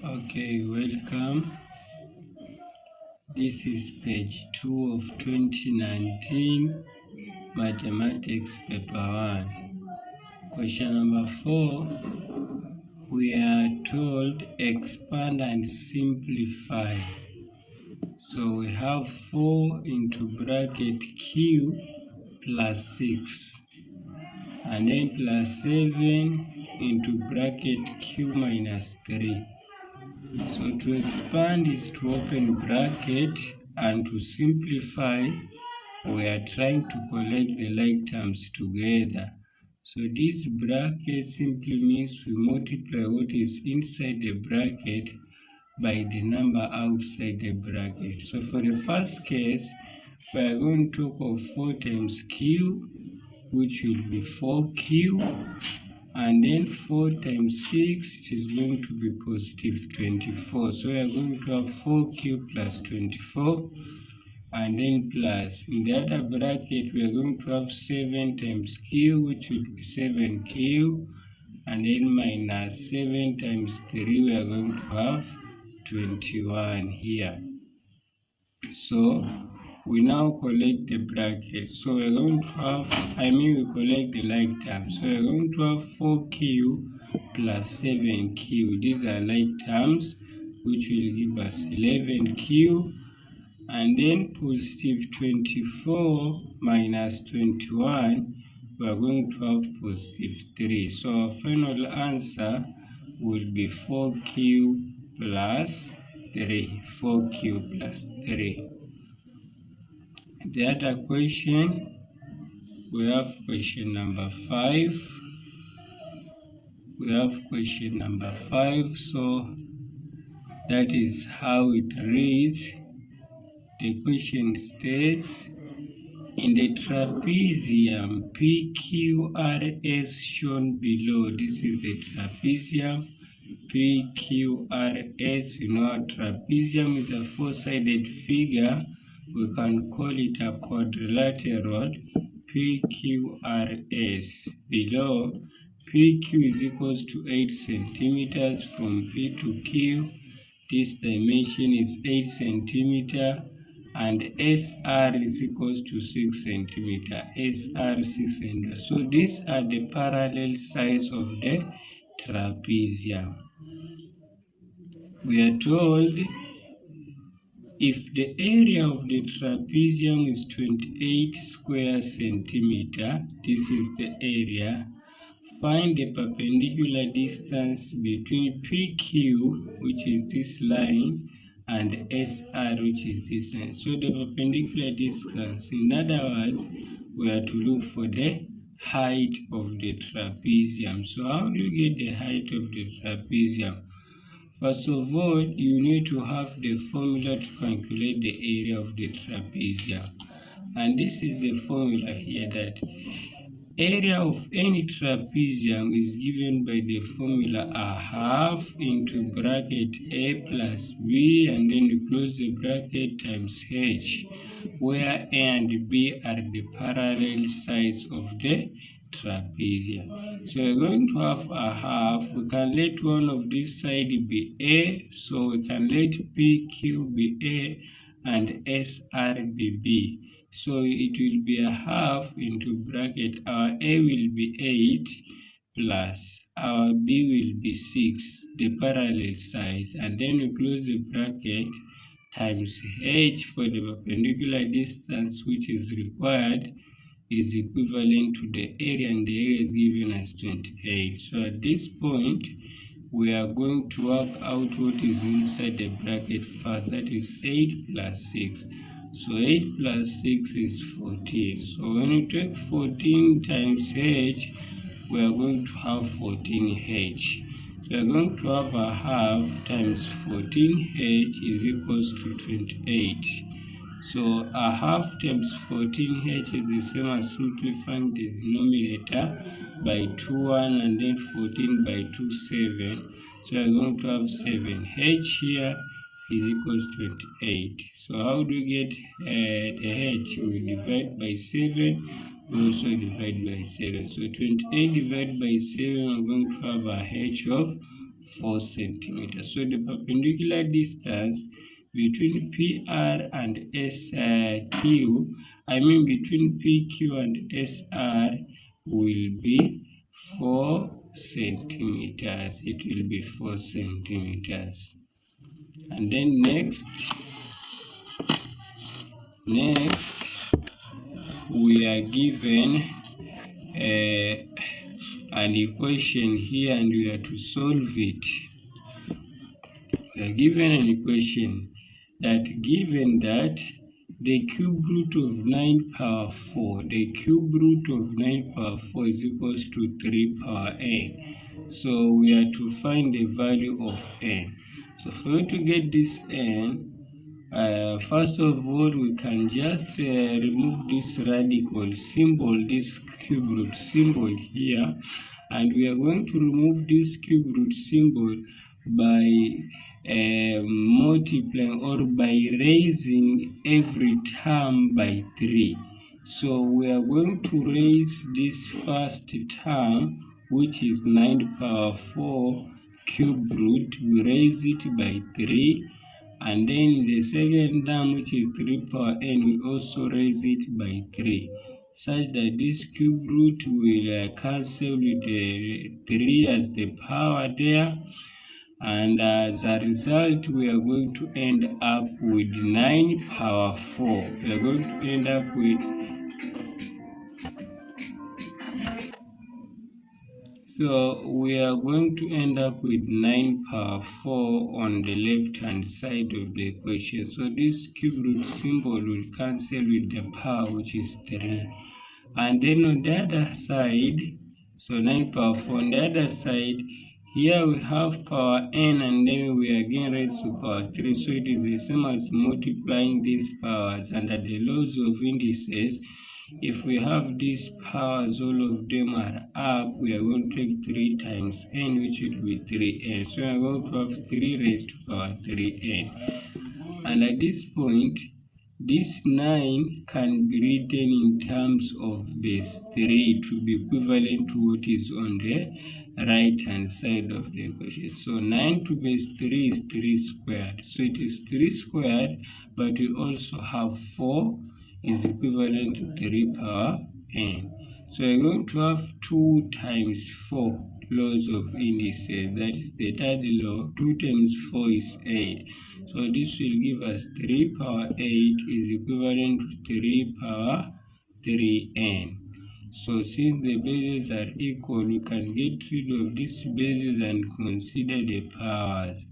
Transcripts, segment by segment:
Okay, welcome. This is page 2 of 2019 Mathematics Paper 1. Question number 4. We are told expand and simplify. So we have 4 into bracket Q plus 6 and then plus 7 into bracket Q minus 3. So to expand is to open bracket, and to simplify, we are trying to collect the like terms together. So this bracket simply means we multiply what is inside the bracket by the number outside the bracket. So for the first case, we are going to talk of 4 times q, which will be 4q. And then 4 times 6, it is going to be positive 24. So we are going to have 4q plus 24. And then plus, in the other bracket, we are going to have 7 times q, which will be 7q. And then minus 7 times 3, we are going to have 21 here. So we now collect the bracket. So we're going to have, we collect the like terms. So we're going to have 4q plus 7q. These are like terms, which will give us 11q. And then positive 24 minus 21, we are going to have positive 3. So our final answer will be 4q plus 3. 4q plus 3. The other question, we have question number 5. So that is how it reads. The question states, in the trapezium PQRS shown below, this is the trapezium PQRS. You know, a trapezium is a four-sided figure. We can call it a quadrilateral. PQRS. Below, PQ is equals to 8 centimeters from P to Q. This dimension is 8 centimeter. And SR is equals to 6 centimeter. SR 6 centimeter. So these are the parallel sides of the trapezium. We are told if the area of the trapezium is 28 square centimeter, this is the area, find the perpendicular distance between PQ, which is this line, and SR, which is this line. So the perpendicular distance, in other words, we are to look for the height of the trapezium. So how do you get the height of the trapezium? First of all, you need to have the formula to calculate the area of the trapezium. And this is the formula here, that area of any trapezium is given by the formula a half into bracket a plus b, and then you close the bracket, times h, where a and b are the parallel sides of the trapezium. So we're going to have a half. We can let one of this side be a, so we can let PQ be a and SR be b. So it will be a half into bracket. Our a will be 8 plus our b will be 6, the parallel sides, and then we close the bracket, times h for the perpendicular distance which is required is equivalent to the area, and the area is given as 28. So at this point, we are going to work out what is inside the bracket first. That is 8 plus 6. So 8 plus 6 is 14. So when you take 14 times h, we are going to have 14h. So we are going to have a half times 14h is equals to 28. So a half times 14h is the same as simplifying the denominator by 2 1 and then 14 by 2 7. So we're going to have 7h here is equals to 28. So how do we get the h? We divide by 7. We also divide by 7. So 28 divided by 7, we're going to have a h of 4 centimeters. So the perpendicular distance between PR and between PQ and SR will be 4 centimeters. It will be 4 centimeters. And then next we are given an equation here, and we are to solve it. We are given an equation that given that the cube root of 9 power 4, the cube root of 9 power 4 is equals to 3 power n. So we are to find the value of n. So for you to get this n, first of all, we can just remove this radical symbol, this cube root symbol here, and we are going to remove this cube root symbol by multiplying or by raising every term by 3. So we are going to raise this first term, which is 9 power 4 cube root. We raise it by 3. And then the second term, which is 3 power n, we also raise it by 3, such that this cube root will cancel with the 3 as the power there. And as a result, we are going to end up with 9 power 4. We are going to end up with we are going to end up with 9 power 4 on the left hand side of the equation. So this cube root symbol will cancel with the power, which is 3. And then on the other side, so 9 power 4 on the other side, here we have power n, and then we again raise to power 3. So it is the same as multiplying these powers under the laws of indices. If we have these powers, all of them are up, we are going to take 3 times n, which will be 3n. So we are going to have 3 raised to power 3n. And at this point, this 9 can be written in terms of base 3 to be equivalent to what is on the right hand side of the equation. So 9 to base 3 is 3 squared. So it is 3 squared, but we also have 4 is equivalent to 3 power n. So we're going to have 2 times 4 laws of indices. That is the third law. 2 times 4 is 8. So this will give us 3 power 8 is equivalent to 3 power 3n. So since the bases are equal, we can get rid of these bases and consider the powers.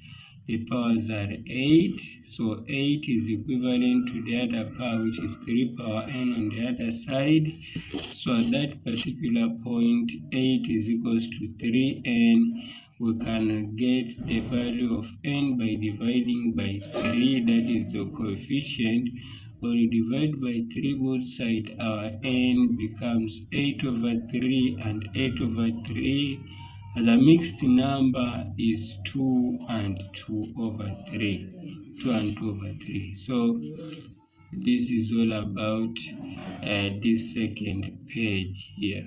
The powers are 8, so 8 is equivalent to the other power, which is 3 power n on the other side. So at that particular point, 8 is equals to 3n. We can get the value of n by dividing by 3, that is the coefficient. When we divide by 3 both sides, our n becomes 8 over 3, and 8 over 3 as a mixed number is 2 and 2 over 3. 2 and 2 over 3. So this is all about this second page here.